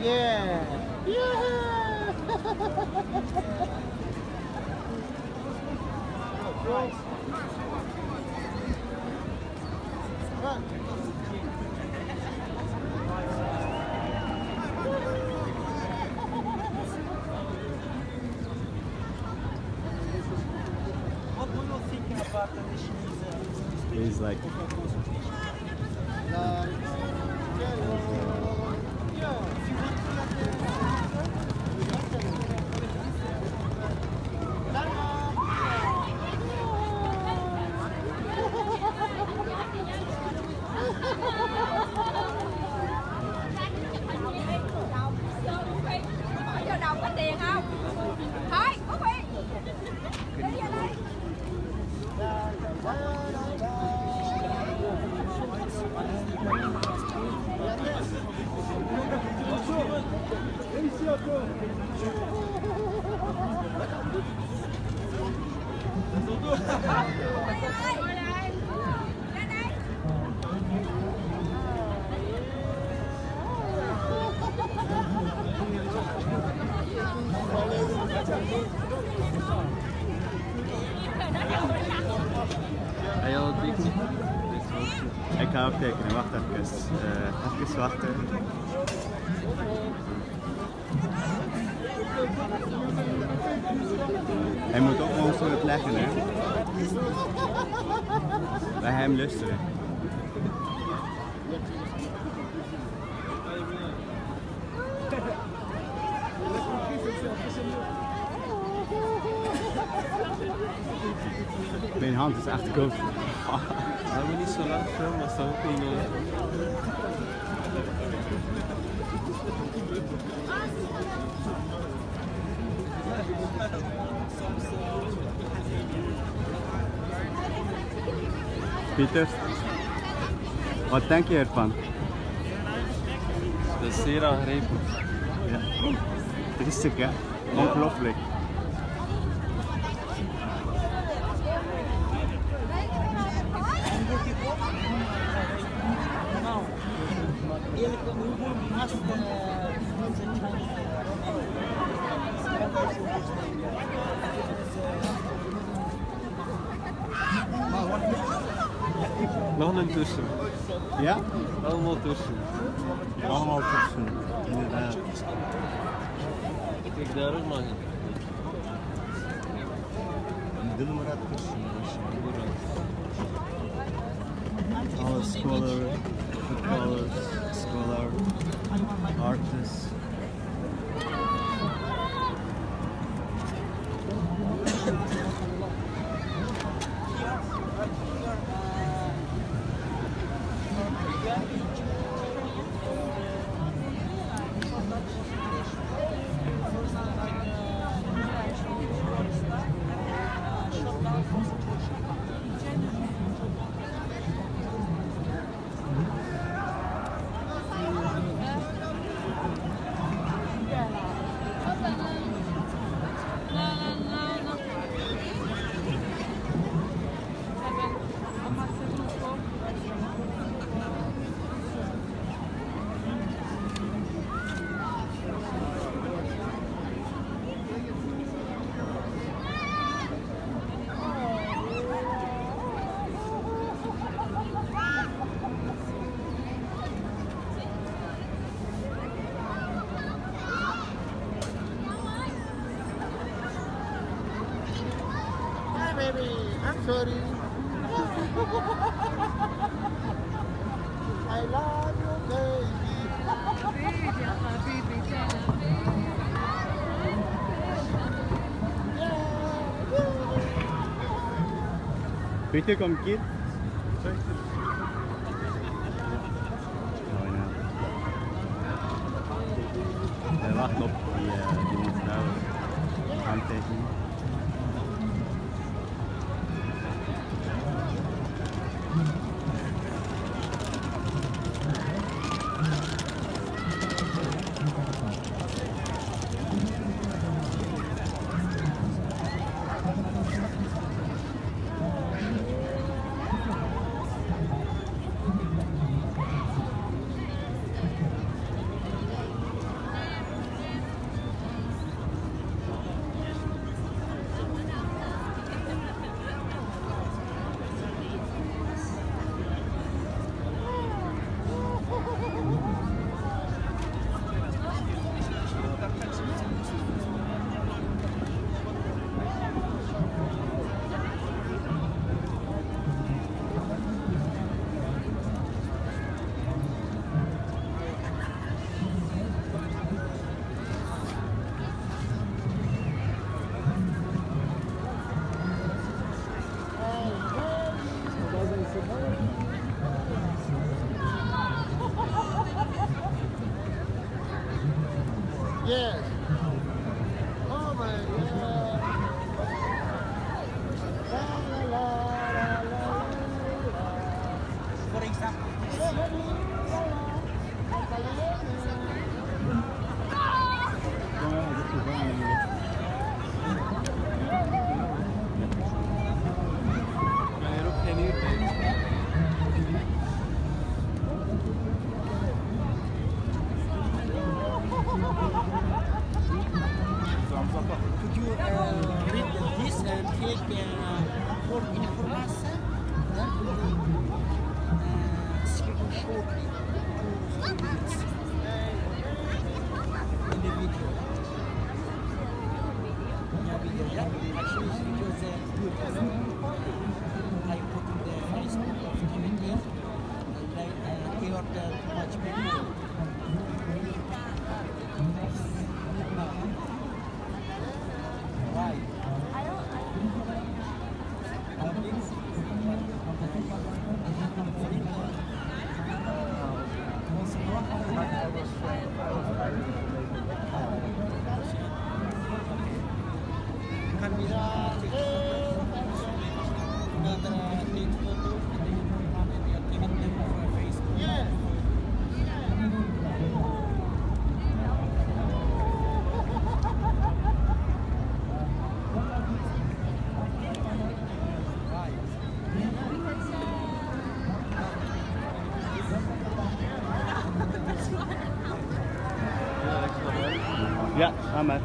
Yeah. Yeah. What were you thinking about the Chinese? He's like, Giờ đầu có tiền không? Thôi, có quyền. Đi ra đây. hij al het ding. Ik ga ook tekenen, wacht even. Even wachten. Hij moet ook ons het leggen, hè? Bij hem luisteren. Mijn hand is echt koud. We hebben niet zo lang filmen, maar dat is ook niet nodig. Pieter, wat denk je ervan? Dat is zeer aangrijpend. Ja. Triestig, hè? Ongelooflijk. Eerlijk, hoeveel naast Nog een tussen. Ja? Allemaal tussen. Allemaal tussen, inderdaad. Kijk daar ook nog in. Doe maar dat tussen. Alle scholar, footballers, scholar, artists. Baby, I'm sorry. I love you, baby. Pieter, kom hier. Hij wacht op die mevrouw. Handtekening. Galera, o Kenny Could you read this and take for information? Speak shortly to students in the video. Yeah, video. Yeah, actually, it was good. I put in the Facebook activity. Like here, much people. Right. Camera, take photo, and then you comment the activity for Facebook. Yeah. Yeah, I'm at.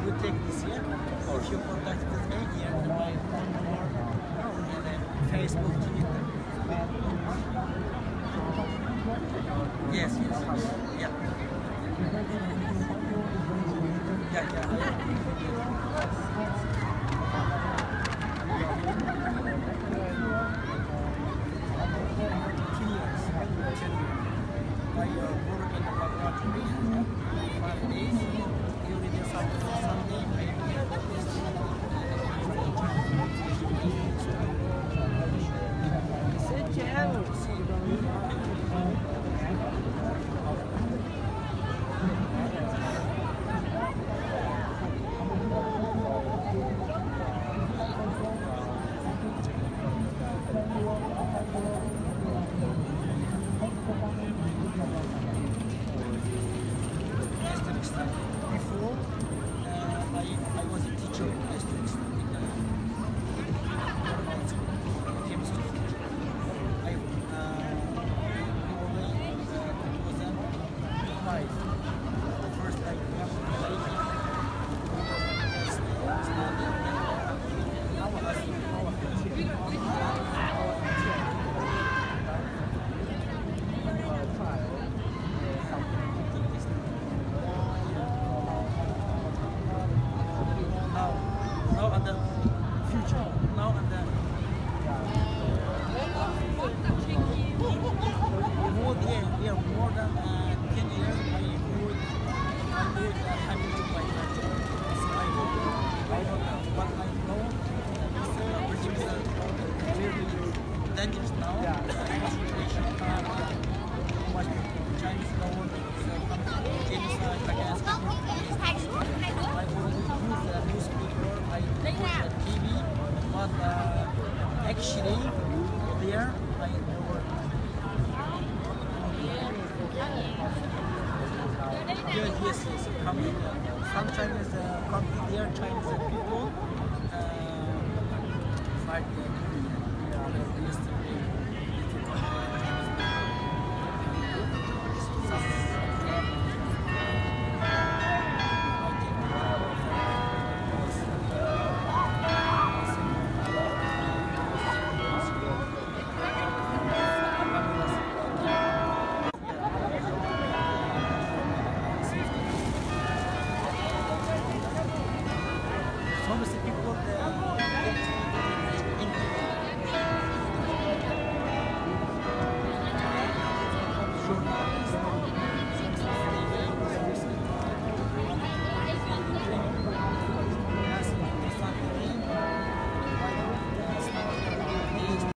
You take this here. If you contact with me here in my phone number and then Facebook, Twitter. Yes. Yeah. I work in the laboratory 5 days. Every day, Sunday, before I was a teacher in aesthetics in chemistry. I first I now and the future, now and the more than 10 years I would having to my friend. So I know what I know is very dangerous now. Concentration camp, much Chinese law, genocide against I would use the newspaper, I watch the TV, but actually there I never. Yes. Coming. Some Chinese come there, Chinese people fight yesterday.